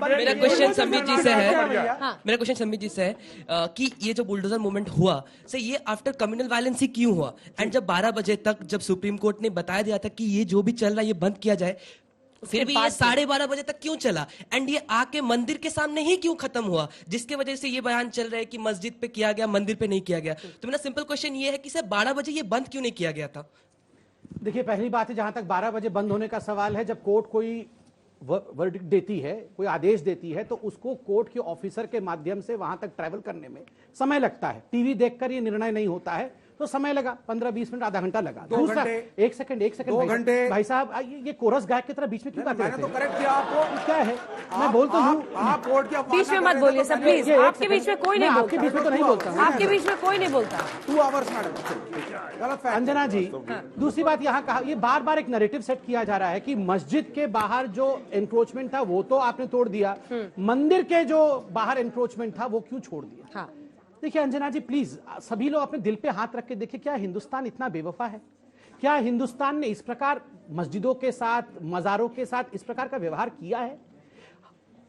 मेरा क्वेश्चन संबित जी से है, मेरा क्वेश्चन संबित जी से है कि ये जो बुलडोजर मूवमेंट हुआ से ये आफ्टर कम्युनल वायलेंस ही क्यों हुआ? एंड जब 12 बजे तक जब सुप्रीम कोर्ट ने बताया दिया था कि ये जो भी चल रहा है ये बंद किया जाए, फिर भी ये 12:30 बजे तक क्यों चला? एंड ये आके मंदिर के सामने ही क्यों खत्म हुआ, जिसके वजह से ये बयान चल रहा है कि मस्जिद पे किया गया, मंदिर पे नहीं किया गया? तो मेरा सिंपल क्वेश्चन ये है कि सर 12 बजे ये बंद क्यों नहीं किया गया था? देखिए, पहली बात है, जहां तक 12 बजे बंद होने का सवाल है, जब कोर्ट कोई वर्डिक्ट देती है, कोई आदेश देती है, तो उसको कोर्ट के ऑफिसर के माध्यम से वहां तक ट्रैवल करने में समय लगता है। टीवी देखकर ये निर्णय नहीं होता है, तो समय लगा, 15-20 मिनट, आधा घंटा लगा। 2 घंटे, एक सेकंड 2 घंटे। भाई साहब, ये कोरस गायक की तरह बीच में क्यों गाते मैंने तो करेक्ट किया आपको। क्या है, मैं बोल तो हूँ, आप कोर्ट की बीच में मत बोलिए सब प्लीज। आपके बीच में कोई नहीं बोलता, आपके बीच में तो नहीं बोलता, आपके बीच में कोई नहीं बोलता। 2 आवर्स मैडम, गलत। अंजना जी, दूसरी बात यहाँ कहा, ये बार बार एक नैरेटिव सेट किया जा रहा है कि मस्जिद के बाहर जो एंक्रोचमेंट था वो तो आपने तोड़ दिया, मंदिर के जो बाहर एंक्रोचमेंट था वो क्यों छोड़ दिया? हाँ। देखिए अंजना जी, प्लीज सभी लोग अपने दिल पे हाथ रख के देखिए, क्या हिंदुस्तान इतना बेवफा है? क्या हिंदुस्तान ने इस प्रकार मस्जिदों के साथ, मजारों के साथ इस प्रकार का व्यवहार किया है?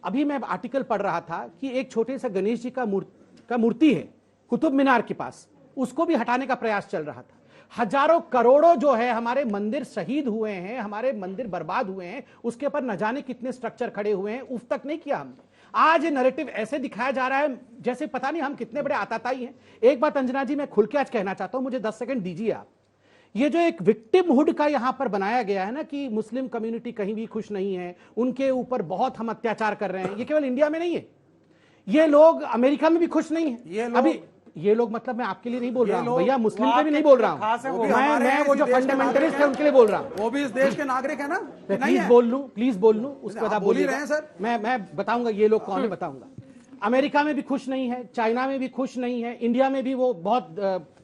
अभी मैं आर्टिकल पढ़ रहा था कि एक छोटे से गणेश जी का मूर्ति है कुतुब मीनार के पास, उसको भी हटाने का प्रयास चल रहा था। हजारों करोड़ों जो है हमारे मंदिर शहीद हुए हैं, हमारे मंदिर बर्बाद हुए हैं, उसके ऊपर न जाने कितने स्ट्रक्चर खड़े हुए हैं, उफ तक नहीं किया हमने। आज ये नैरेटिव ऐसे दिखाया जा रहा है जैसे पता नहीं हम कितने बड़े आताताई हैं। एक बात अंजना जी मैं खुल के आज कहना चाहता हूं, मुझे 10 सेकंड दीजिए आप। ये जो एक विक्टिमहुड का यहां पर बनाया गया है ना कि मुस्लिम कम्युनिटी कहीं भी खुश नहीं है, उनके ऊपर बहुत हम अत्याचार कर रहे हैं, ये केवल इंडिया में नहीं है, ये लोग अमेरिका में भी खुश नहीं है। अभी ये लोग, मतलब मैं आपके लिए नहीं बोल रहा हूं भैया, मुस्लिम पे भी नहीं बोल रहा हूं मैं वो जो फंडामेंटलिस्ट है उनके लिए बोल रहा हूं। वो भी इस देश के नागरिक है ना। प्लीज बोल लूं उसके बाद आप बोल ही रहे हैं सर। मैं बताऊंगा ये लोग कौन है, बताऊंगा। अमेरिका में भी खुश नहीं है, चाइना में भी खुश नहीं है, इंडिया में भी वो बहुत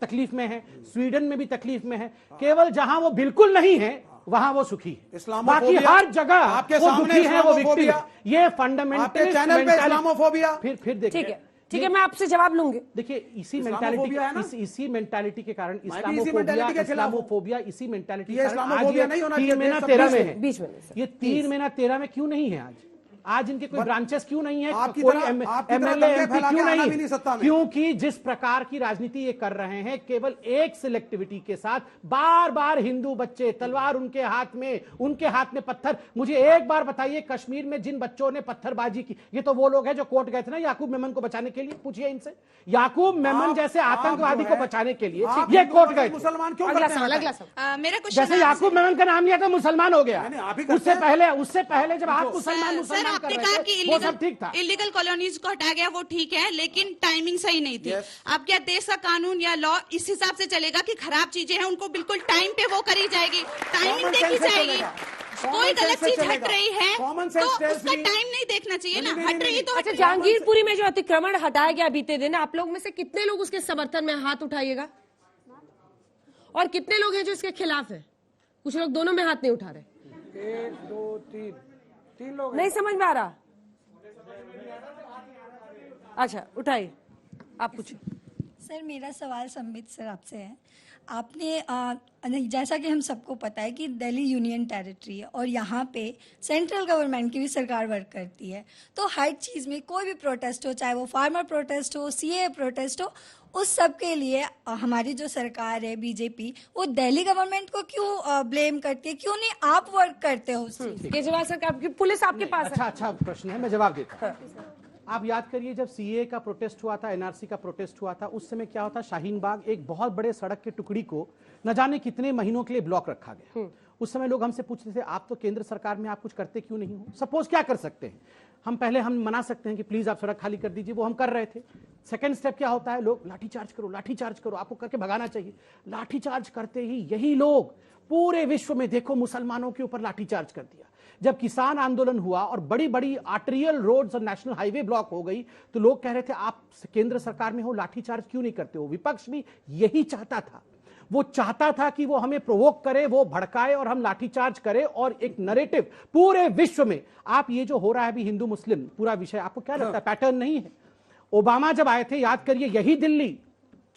तकलीफ में है, स्वीडन में भी तकलीफ में है, केवल जहां वो बिल्कुल नहीं है वहां वो सुखी है, बाकी हर जगह आपके वो सामने दुखी है, वो विक्टिम है। ये फंडामेंटलिस्ट चैनल पे इस्लामोफोबिया। फिर देखिए, ठीक है, मैं आपसे जवाब लूंगी। देखिए इसी मेंटालिटी के कारण इस्लामोफोबिया इसी मेंटालिटी के कारण आज ये 3 महीना 13 में है, बीच में ये 3 महीना 13 में क्यों नहीं है? आज इनके कोई ब्रांचेस क्यों नहीं है, कोई एमएलए एमपी क्यों नहीं है? क्योंकि जिस प्रकार की राजनीति ये कर रहे हैं, केवल एक सिलेक्टिविटी के साथ, बार बार हिंदू बच्चे, तलवार उनके हाथ में पत्थर। मुझे एक बार बताइए, कश्मीर में जिन बच्चों ने पत्थरबाजी की, ये तो वो लोग हैं जो कोर्ट गए थे ना याकूब मेमन को बचाने के लिए, पूछिए इनसे। याकूब मेमन जैसे आतंकवादी को बचाने के लिए ये कोर्ट गए। मुसलमान क्यों? मेरा क्वेश्चन, जैसे याकूब मेमन का नाम लिया था मुसलमान हो गया, उससे पहले जब आप मुसलमान आपने कहा कि इलीगल कॉलोनीज को हटाया गया, वो ठीक है, लेकिन टाइमिंग सही नहीं थी। अब क्या देश का कानून या लॉ इस हिसाब से चलेगा कि खराब चीजें हैं उनको बिल्कुल टाइम पे वो करी जाएगी, टाइमिंग देखी जाएगी? कोई गलत चीज हट रही है तो उसका टाइम नहीं देखना चाहिए ना, हट रही तो। अच्छा, जहांगीरपुरी में जो अतिक्रमण हटाया गया बीते दिन, आप लोग में से कितने लोग उसके समर्थन में हाथ उठाइएगा, और कितने लोग हैं जो इसके खिलाफ है? कुछ लोग दोनों में हाथ नहीं उठा रहे। 1 2 3 लोग नहीं समझ में आ रहा। अच्छा, उठाइए, आप पूछिए। सर, मेरा सवाल संबित सर आपसे है। आपने जैसा कि हम सबको पता है कि दिल्ली यूनियन टेरिटरी है और यहाँ पे सेंट्रल गवर्नमेंट की भी सरकार वर्क करती है, तो हर चीज़ में कोई भी प्रोटेस्ट हो, चाहे वो फार्मर प्रोटेस्ट हो, सीए प्रोटेस्ट हो, उस सब के लिए हमारी जो सरकार है बीजेपी, वो दिल्ली गवर्नमेंट को क्यों ब्लेम करती है? क्यों नहीं आप वर्क करते हो उस चीज़? केजरीवाल सरकार की पुलिस आपके पास है। अच्छा प्रश्न है, मैं जवाब देता हूँ। आप याद करिए, जब सीए का प्रोटेस्ट हुआ था, एनआरसी का प्रोटेस्ट हुआ था, उस समय क्या होता, शाहीन बाग एक बहुत बड़े सड़क के टुकड़ी को न जाने कितने महीनों के लिए ब्लॉक रखा गया। उस समय लोग हमसे पूछते थे, आप तो केंद्र सरकार में, आप कुछ करते क्यों नहीं हो? सपोज क्या कर सकते हैं हम मना सकते हैं कि प्लीज आप सड़क खाली कर दीजिए, वो हम कर रहे थे। सेकंड स्टेप क्या होता है, लोग लाठीचार्ज करो, आपको करके भगाना चाहिए। लाठीचार्ज करते ही यही लोग पूरे विश्व में देखो मुसलमानों के ऊपर लाठीचार्ज कर दिया। जब किसान आंदोलन हुआ और बड़ी बड़ी आर्टरियल रोड्स और नेशनल हाईवे ब्लॉक हो गई, तो लोग कह रहे थे आप केंद्र सरकार में हो, लाठीचार्ज क्यों नहीं करते हो? विपक्ष भी यही चाहता था, वो चाहता था कि वो हमें प्रोवोक करे, वो भड़काए और हम लाठीचार्ज करें, और एक नैरेटिव पूरे विश्व में। आप ये जो हो रहा है अभी हिंदू मुस्लिम पूरा विषय, आपको क्या लगता है पैटर्न नहीं है? ओबामा जब आए थे, याद करिए, यही दिल्ली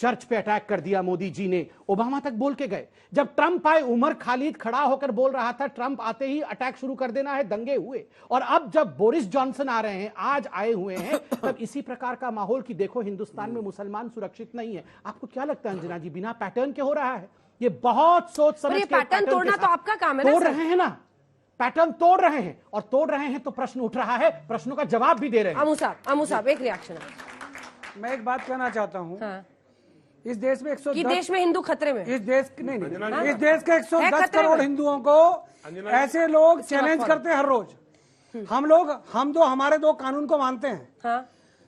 चर्च पे अटैक कर दिया मोदी जी ने, ओबामा तक बोल के गए। जब ट्रंप आए, उमर खालिद खड़ा होकर बोल रहा था ट्रंप आते ही अटैक शुरू कर देना है, दंगे हुए। और अब जब बोरिस जॉनसन आ रहे हैं, आज आए हुए हैं, तब इसी प्रकार का माहौल कि देखो हिंदुस्तान में मुसलमान सुरक्षित नहीं है। आपको क्या लगता है अंजना जी, बिना पैटर्न के हो रहा है? ये बहुत सोच समझ के पैटर्न तोड़ना तो आपका काम है ना, तोड़ रहे हैं ना, पैटर्न तोड़ रहे हैं, और तोड़ रहे हैं तो प्रश्न उठ रहा है, प्रश्नों का जवाब भी दे रहे हैं। अमू साहब एक रिएक्शन है। मैं एक बात कहना चाहता हूँ, हाँ। इस देश में 110 देश में हिंदू खतरे में, इस देश नहीं, इस देश के 110 करोड़ हिंदुओं को ऐसे लोग चैलेंज करते हैं हर रोज। हम हमारे दो कानून को मानते हैं। हाँ।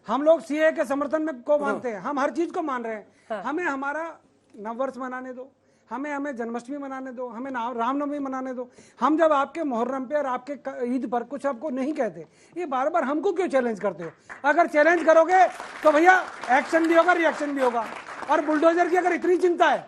हम लोग सीए के समर्थन में को मानते हैं, हम हर चीज को मान रहे हैं। हमें हमारा नववर्ष मनाने दो, हमें जन्माष्टमी मनाने दो, हमें रामनवमी मनाने दो। हम जब आपके मुहर्रम पे और आपके ईद पर कुछ आपको नहीं कहते, ये बार बार हमको क्यों चैलेंज करते हो? अगर चैलेंज करोगे तो भैया एक्शन भी होगा, रिएक्शन भी होगा। और बुलडोजर की अगर इतनी चिंता है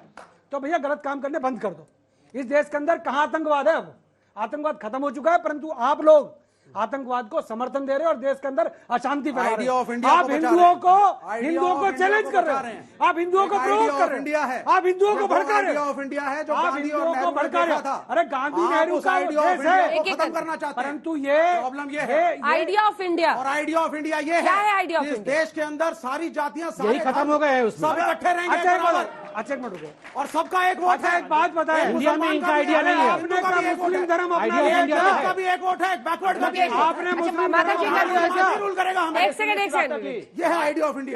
तो भैया गलत काम करने बंद कर दो। इस देश के अंदर कहां आतंकवाद है? अब आतंकवाद खत्म हो चुका है, परंतु आप लोग आतंकवाद को समर्थन दे रहे हो और देश के अंदर अशांति फैला रहे हो। आप हिंदुओं को चैलेंज कर रहे हैं, आप हिंदुओं को प्रोवोक कर रहे हैं, आप हिंदुओं को भड़का रहे हो। इंडिया है जो आप हिंदुओं को भड़का रहे हो। अरे गांधी नेहरू का देश है, खत्म करना चाहते हैं, परंतु ये प्रॉब्लम ये है आइडिया ऑफ इंडिया। और आइडिया ऑफ इंडिया ये क्या है आइडिया ऑफ इस इंडिया? देश के अंदर सारी जातियां यही खत्म हो गए हैं उसमें, सब इकट्ठे रहेंगे। अच्छा एक मिनट रुको, और सबका एक वोट है। एक बात बताएं, इंडिया में इनका आइडिया नहीं है। आपने का मुस्लिम धर्म अपना आइडिया लिया, का भी एक वोट है, बैकवर्ड का भी। आपने मुस्लिम माता जी धर्म रूल करेगा हमें। एक सेकंड ये है आइडिया ऑफ इंडिया।